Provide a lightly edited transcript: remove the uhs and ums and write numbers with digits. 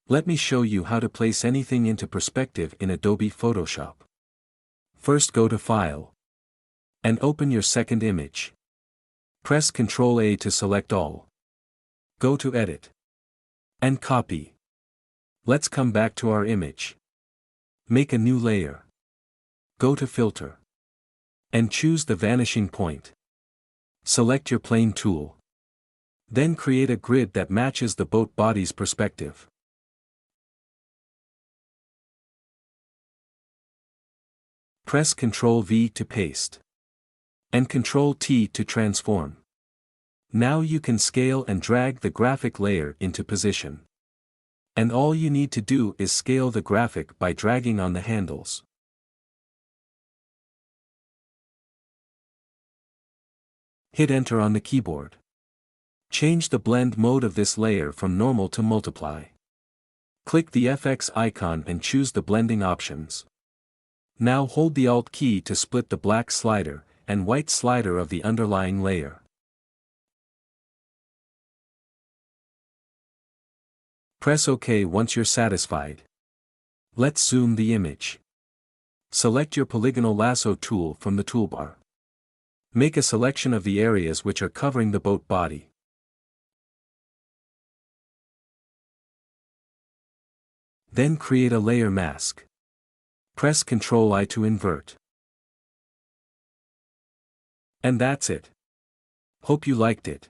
Let me show you how to place anything into perspective in Adobe Photoshop. First go to File. And open your second image. Press Ctrl A to select all. Go to Edit. And copy. Let's come back to our image. Make a new layer. Go to Filter. And choose the vanishing point. Select your plane tool. Then create a grid that matches the boat body's perspective. Press Ctrl V to paste. And Ctrl T to transform. Now you can scale and drag the graphic layer into position. And all you need to do is scale the graphic by dragging on the handles. Hit Enter on the keyboard. Change the blend mode of this layer from normal to multiply. Click the FX icon and choose the blending options. Now hold the Alt key to split the black slider and white slider of the underlying layer. Press OK once you're satisfied. Let's zoom the image. Select your polygonal lasso tool from the toolbar. Make a selection of the areas which are covering the boat body. Then create a layer mask. Press Ctrl I to invert. And that's it. Hope you liked it.